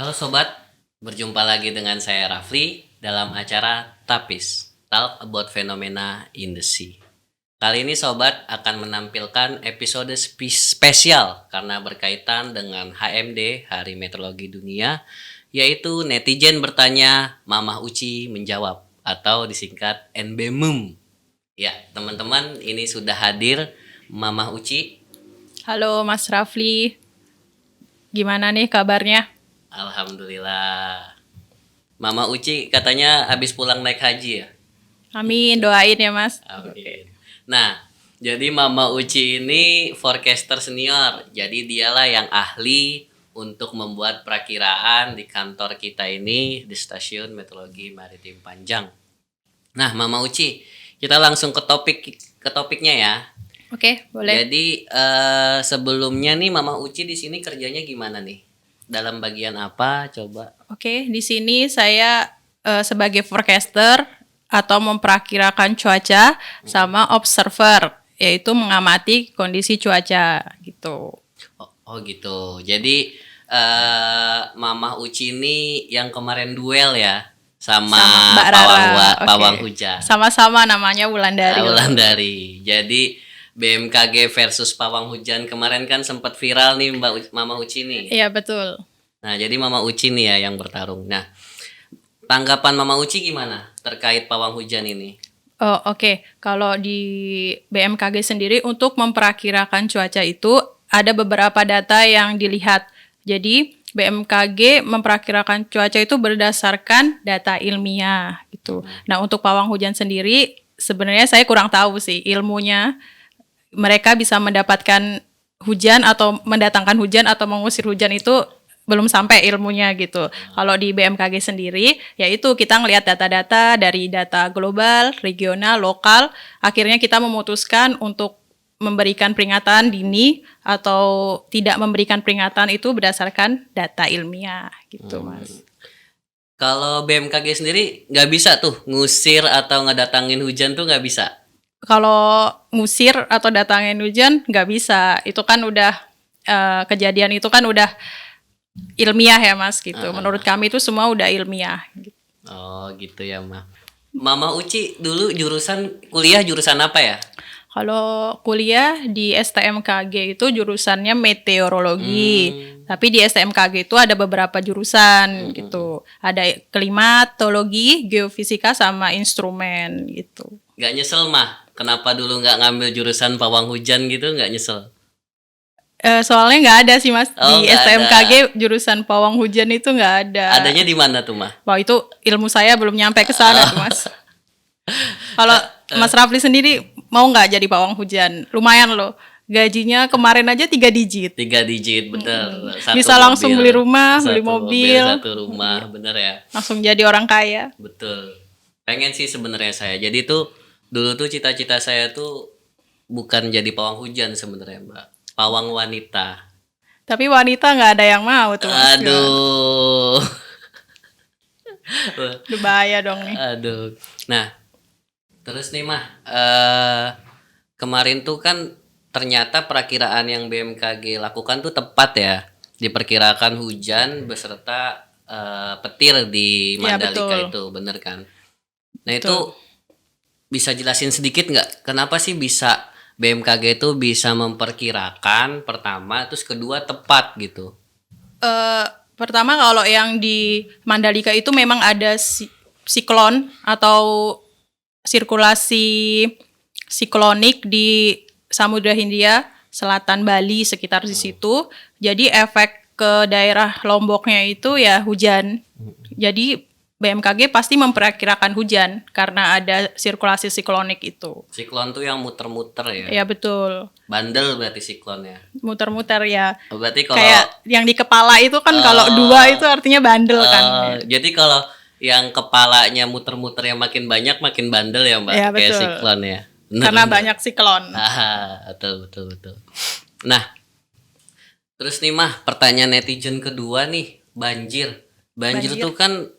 Halo sobat, berjumpa lagi dengan saya Rafli dalam acara Tapis, Talk About Phenomena in the Sea. Kali ini sobat akan menampilkan episode spesial karena berkaitan dengan HMD, Hari Meteorologi Dunia, yaitu netizen bertanya, Mamah Uci menjawab, atau disingkat NBMUM. Ya, teman-teman, ini sudah hadir Mamah Uci. Halo Mas Rafli, gimana nih kabarnya? Alhamdulillah. Mama Uci katanya habis pulang naik haji ya? Amin, doain ya Mas. Amin. Nah, jadi Mama Uci ini forecaster senior. Jadi dialah yang ahli untuk membuat perakiraan di kantor kita ini di Stasiun Meteorologi Maritim Panjang. Nah, Mama Uci, kita langsung ke topiknya ya. Oke, boleh. Jadi sebelumnya nih Mama Uci di sini kerjanya gimana nih? Dalam bagian apa? Coba. Oke, di sini saya sebagai forecaster atau memperakirakan cuaca sama observer, yaitu mengamati kondisi cuaca gitu. Oh gitu. Jadi Mamah Uci ini yang kemarin duel ya sama Mbak Rara. Pawang Oke. Hujan. Sama-sama namanya Wulandari. Wulandari. Jadi BMKG versus Pawang Hujan kemarin kan sempat viral nih Mamah Uci nih. Iya, betul. Nah, jadi Mamah Uci nih ya yang bertarung. Nah, tanggapan Mamah Uci gimana terkait Pawang Hujan ini? Oh, oke. Kalau di BMKG sendiri untuk memperakirakan cuaca itu ada beberapa data yang dilihat. Jadi BMKG memperakirakan cuaca itu berdasarkan data ilmiah gitu. Nah, untuk pawang hujan sendiri sebenarnya saya kurang tahu sih ilmunya. Mereka bisa mendapatkan hujan atau mendatangkan hujan atau mengusir hujan itu belum sampai ilmunya gitu. Kalau di BMKG sendiri, yaitu kita ngelihat data-data dari data global, regional, lokal, akhirnya kita memutuskan untuk memberikan peringatan dini atau tidak memberikan peringatan itu berdasarkan data ilmiah gitu, Mas. Kalau BMKG sendiri nggak bisa tuh ngusir atau ngedatangin hujan tuh nggak bisa. Kalau ngusir atau datangin hujan nggak bisa, itu kan udah kejadian itu kan udah ilmiah ya Mas gitu. Menurut kami itu semua udah ilmiah. Gitu. Oh gitu ya Mama Uci dulu kuliah jurusan apa ya? Kalau kuliah di STMKG itu jurusannya meteorologi. Tapi di STMKG itu ada beberapa jurusan gitu. Ada klimatologi, geofisika sama instrumen gitu. Gak nyesel mah? Kenapa dulu nggak ngambil jurusan pawang hujan gitu? Nggak nyesel? Soalnya nggak ada sih Mas. Oh, Di nggak STMKG jurusan pawang hujan itu nggak ada. Adanya di mana tuh mah? Wah itu ilmu saya belum nyampe ke sana tuh Mas. Kalau Mas Rafli sendiri mau nggak jadi pawang hujan? Lumayan loh. Gajinya kemarin aja 3 digit. 3 digit, bener. Bisa langsung beli rumah, beli mobil. Satu rumah, bener ya. Langsung jadi orang kaya. Betul. Pengen sih sebenarnya saya. Jadi tuh dulu tuh cita-cita saya tuh bukan jadi pawang hujan sebenarnya Mbak. Pawang wanita. Tapi wanita nggak ada yang mau tuh Mas. Aduh. Aduh bahaya dong nih. Aduh. Nah, terus nih mah kemarin tuh kan ternyata perakiraan yang BMKG lakukan tuh tepat ya. Diperkirakan hujan beserta petir di Mandalika Ya, itu, bener kan? Nah itu bisa jelasin sedikit nggak? Kenapa sih bisa BMKG itu bisa memperkirakan pertama, terus kedua tepat gitu? Pertama kalau yang di Mandalika itu memang ada siklon atau sirkulasi siklonik di Samudra Hindia Selatan Bali sekitar di situ. Jadi efek ke daerah Lomboknya itu ya hujan. Jadi BMKG pasti memperkirakan hujan karena ada sirkulasi siklonik itu. Siklon tuh yang muter-muter ya? Ya betul. Bandel berarti siklonnya. Muter-muter ya. Berarti kalau kayak yang di kepala itu kan kalau dua itu artinya bandel kan. Jadi kalau yang kepalanya muter-muter yang makin banyak makin bandel ya Mbak? Ya, Kayak betul. siklon ya. Karena banyak siklon. Betul. Nah, terus nih mah pertanyaan netizen kedua nih, banjir. Banjir tuh kan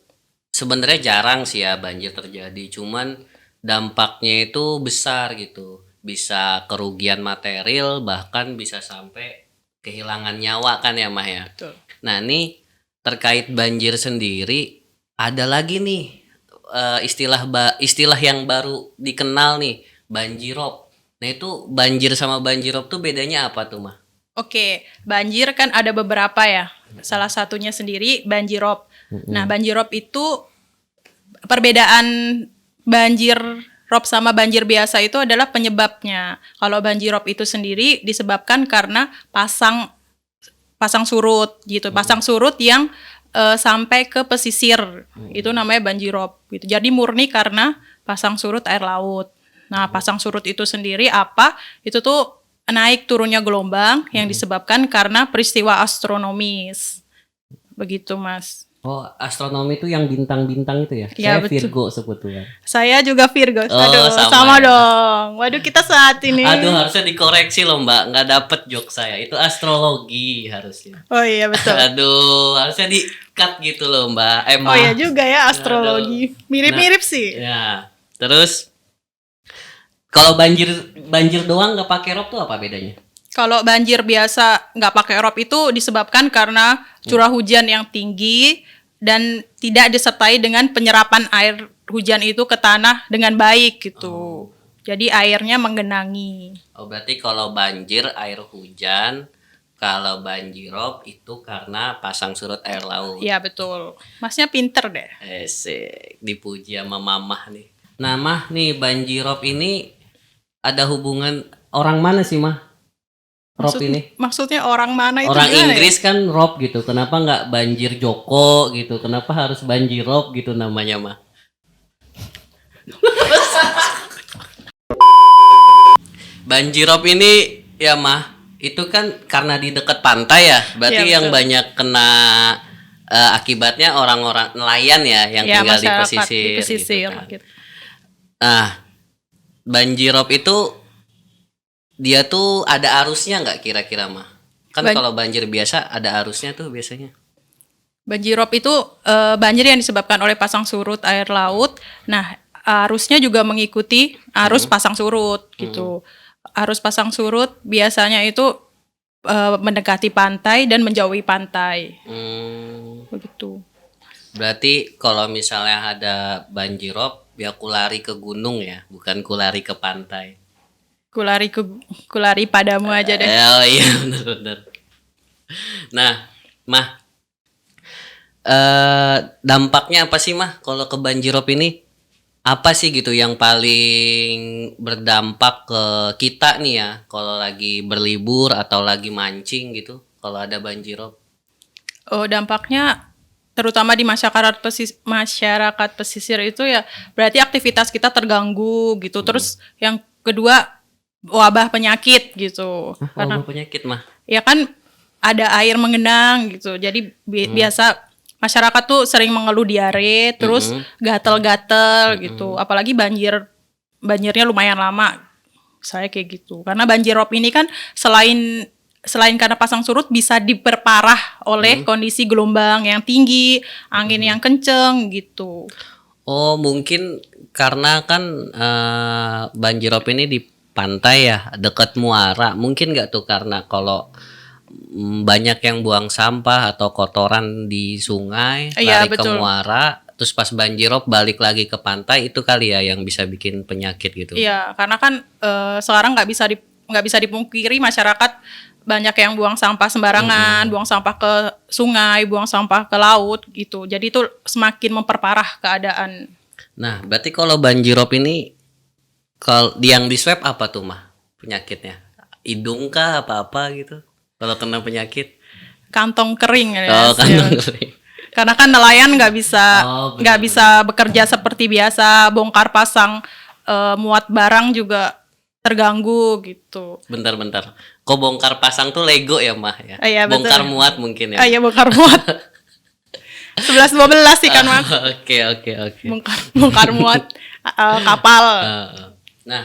sebenarnya jarang sih ya banjir terjadi, cuman dampaknya itu besar gitu. Bisa kerugian material, bahkan bisa sampai kehilangan nyawa kan ya Mah ya. Betul. Nah, nih terkait banjir sendiri ada lagi nih istilah yang baru dikenal nih, banjirop. Nah, itu banjir sama banjirop tuh bedanya apa tuh, Mah? Oke, banjir kan ada beberapa ya. Salah satunya sendiri banjirop. Nah, banjirop itu perbedaan banjir rob sama banjir biasa itu adalah penyebabnya. Kalau banjirop itu sendiri disebabkan karena pasang surut gitu. Pasang surut yang sampai ke pesisir. Itu namanya banjirop gitu. Jadi murni karena pasang surut air laut. Nah, pasang surut itu sendiri apa? Itu tuh naik turunnya gelombang yang disebabkan karena peristiwa astronomis. Begitu, Mas. Oh, astronomi itu yang bintang-bintang itu ya? Ya, Saya betul. Virgo sebetulnya. Saya juga Virgo. Oh, Aduh, sama sama ya. dong. Waduh, kita saat ini. Aduh, harusnya dikoreksi loh, Mbak. Nggak dapet joke saya. Itu astrologi harusnya. Oh iya, betul. Aduh, harusnya di-cut gitu loh, Mbak. Oh iya juga ya, astrologi. Mirip-mirip sih. Ya, terus kalau banjir doang nggak pakai rob tuh apa bedanya? Kalau banjir biasa nggak pakai rob itu disebabkan karena curah hujan yang tinggi dan tidak disertai dengan penyerapan air hujan itu ke tanah dengan baik gitu. Jadi airnya menggenangi. Oh, berarti kalau banjir air hujan, kalau banjirop itu karena pasang surut air laut. Iya betul. Masnya pinter deh. Esek, dipuji sama mamah nih. Nah, Mah, nih banjirop ini ada hubungan orang mana sih, Mah? Rob ini? Maksudnya orang mana itu Orang gimana ya? Inggris kan rob gitu. Kenapa nggak banjir Joko gitu? Kenapa harus banjirop gitu namanya, Mah? Banjirop ini ya, Mah, itu kan karena di dekat pantai ya. Berarti Iya, yang betul. banyak kena akibatnya orang-orang nelayan ya yang Ya, tinggal di masyarakat pesisir, di pesisir gitu kan. gitu. Nah, banjirop itu dia tuh ada arusnya nggak kira-kira, Mah? Kan kalau banjir biasa ada arusnya tuh biasanya. Banjirop itu banjir yang disebabkan oleh pasang surut air laut. Nah, arusnya juga mengikuti arus pasang surut gitu. Arus pasang surut biasanya itu mendekati pantai dan menjauhi pantai. Begitu. Berarti kalau misalnya ada banjirop, ya kulari ke gunung ya, bukan kulari ke pantai. Kulari padamu aja deh. Oh iya, benar-benar. Nah, Mah, dampaknya apa sih, Mah, kalau ke banjirop ini? Apa sih gitu yang paling berdampak ke kita nih ya, kalau lagi berlibur atau lagi mancing gitu, kalau ada banjirop? Oh, dampaknya terutama di masyarakat pesisir itu ya berarti aktivitas kita terganggu gitu. Terus yang kedua wabah penyakit gitu. Karena Penyakit, Mah. ya kan ada air mengenang gitu. Jadi biasa masyarakat tuh sering mengeluh diare, terus gatel-gatel gitu. Apalagi banjirnya lumayan lama. Saya kayak gitu. Karena banjirop ini kan selain karena pasang surut bisa diperparah oleh kondisi gelombang yang tinggi, angin yang kenceng gitu. Oh, mungkin karena kan banjirop ini di pantai ya, dekat muara. Mungkin nggak tuh karena kalau banyak yang buang sampah atau kotoran di sungai, Iya, lari ke betul. muara, terus pas banjirop balik lagi ke pantai, itu kali ya yang bisa bikin penyakit gitu. Iya, karena kan sekarang nggak bisa dipungkiri masyarakat banyak yang buang sampah sembarangan, buang sampah ke sungai, buang sampah ke laut gitu. Jadi itu semakin memperparah keadaan. Nah, berarti kalau banjirop ini kalau yang di swab apa tuh, Mah, penyakitnya? Hidung kah apa-apa gitu? Kalau kena penyakit? Kantong kering ya. Oh, kantong kering. Karena kan nelayan nggak Oh, bisa bekerja seperti biasa, bongkar pasang muat barang juga terganggu gitu. Bentar. Kok bongkar pasang tuh Lego ya, Mah ya? Iya, betul. Bongkar muat mungkin ya. Iya, bongkar muat. 11-12 sih kan, Mas. Oke. Bongkar muat kapal. Nah,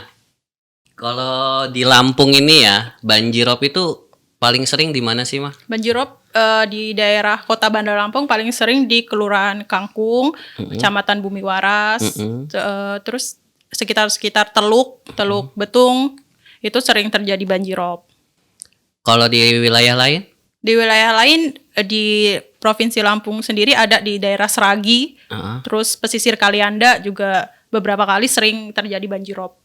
kalau di Lampung ini ya, banjirop itu paling sering di mana sih, Mah? Banjirop di daerah Kota Bandar Lampung paling sering di Kelurahan Kangkung, Kecamatan Bumi Waras, terus sekitar Teluk Betung itu sering terjadi banjirop. Kalau di wilayah lain? Di wilayah lain di Provinsi Lampung sendiri ada di daerah Seragi, terus pesisir Kalianda juga beberapa kali sering terjadi banjirop.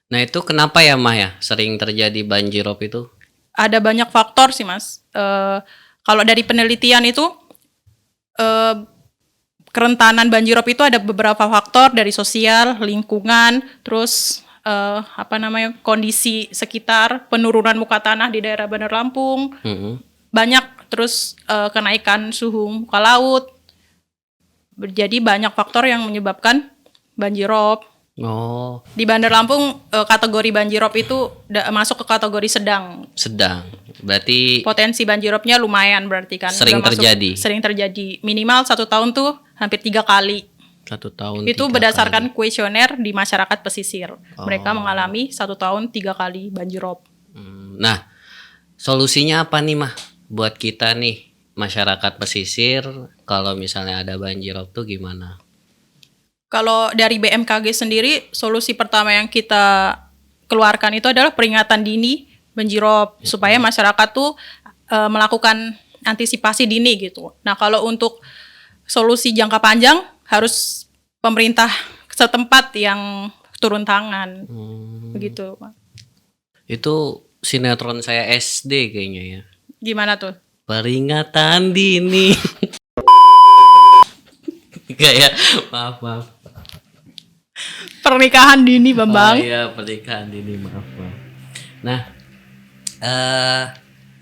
Nah itu kenapa ya Mah ya sering terjadi banjirop itu? Ada banyak faktor sih Mas. Kalau dari penelitian itu kerentanan banjirop itu ada beberapa faktor dari sosial, lingkungan, terus kondisi sekitar, penurunan muka tanah di daerah Bandar Lampung, banyak, terus kenaikan suhu muka laut. Jadi banyak faktor yang menyebabkan banjirop. Oh. Di Bandar Lampung kategori banjirop itu masuk ke kategori sedang. Sedang. Berarti Potensi banjiropnya lumayan berarti kan. Sering terjadi. Sering terjadi. Minimal 1 tahun tuh hampir 3 kali. 1 tahun. Itu 3 berdasarkan kali. kuesioner di masyarakat pesisir. Mereka mengalami 1 tahun 3 kali banjirop. Nah, solusinya apa nih Mah buat kita nih masyarakat pesisir kalau misalnya ada banjirop tuh gimana? Kalau dari BMKG sendiri, solusi pertama yang kita keluarkan itu adalah peringatan dini banjirop supaya masyarakat tuh melakukan antisipasi dini gitu. Nah, kalau untuk solusi jangka panjang harus pemerintah setempat yang turun tangan. Begitu, Pak. Itu sinetron saya SD kayaknya ya. Gimana tuh? Peringatan dini. Enggak ya, maaf. Pernikahan dini, Bambang. Oh iya, pernikahan dini, maaf. Nah,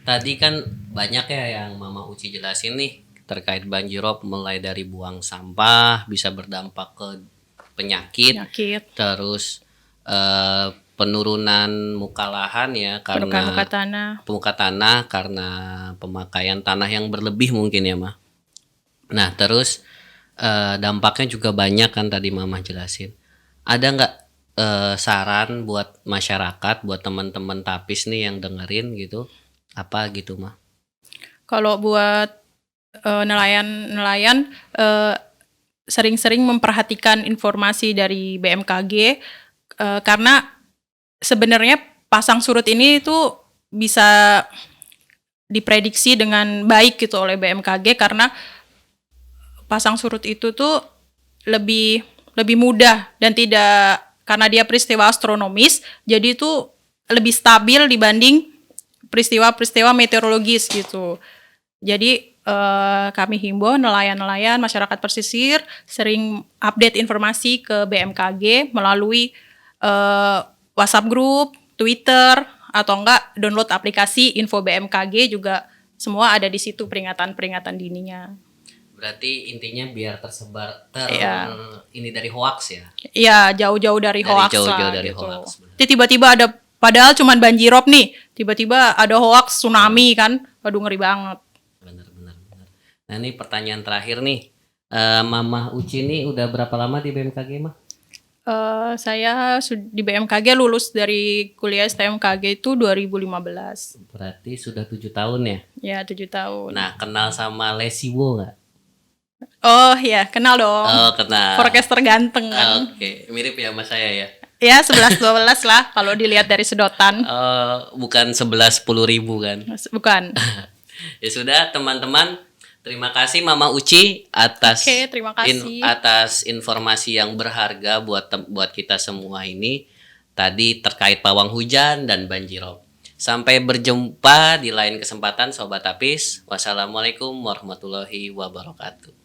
tadi kan banyak ya yang Mama Uci jelasin nih terkait banjirop, mulai dari buang sampah bisa berdampak ke penyakit. Terus penurunan muka lahan ya karena muka tanah karena pemakaian tanah yang berlebih mungkin ya Mah. Nah, terus dampaknya juga banyak kan tadi Mama jelasin. Ada nggak saran buat masyarakat, buat teman-teman Tapis nih yang dengerin gitu, apa gitu Mah? Kalau buat nelayan sering-sering memperhatikan informasi dari BMKG karena sebenarnya pasang surut ini itu bisa diprediksi dengan baik gitu oleh BMKG karena pasang surut itu tuh lebih mudah dan tidak, karena dia peristiwa astronomis, jadi itu lebih stabil dibanding peristiwa-peristiwa meteorologis gitu. Jadi kami himbau nelayan-nelayan masyarakat pesisir sering update informasi ke BMKG melalui WhatsApp group, Twitter, atau enggak download aplikasi info BMKG juga, semua ada di situ peringatan-peringatan dininya. Berarti intinya biar tersebar ini dari hoax ya? Iya, jauh-jauh dari hoax jauh-jauh lah dari gitu. hoax. Jadi tiba-tiba ada, padahal cuman banjirop nih, tiba-tiba ada hoax tsunami kan, aduh ngeri banget. Benar. Nah ini pertanyaan terakhir nih, Mama Uci nih udah berapa lama di BMKG Mah? Saya di BMKG lulus dari kuliah STMKG itu 2015. Berarti sudah 7 tahun ya? Ya, 7 tahun. Nah, kenal sama Lesiwo nggak? Oh iya, kenal dong. Oh, kenal. Forecaster ganteng kan. Oke, mirip ya sama saya ya? Ya, 11-12 lah kalau dilihat dari sedotan. Bukan 11-10 ribu kan? Bukan. Ya sudah teman-teman, terima kasih Mama Uci atas terima kasih. atas informasi yang berharga buat kita semua ini tadi terkait pawang hujan dan banjirop. Sampai berjumpa di lain kesempatan Sobat Tapis. Wassalamualaikum warahmatullahi wabarakatuh.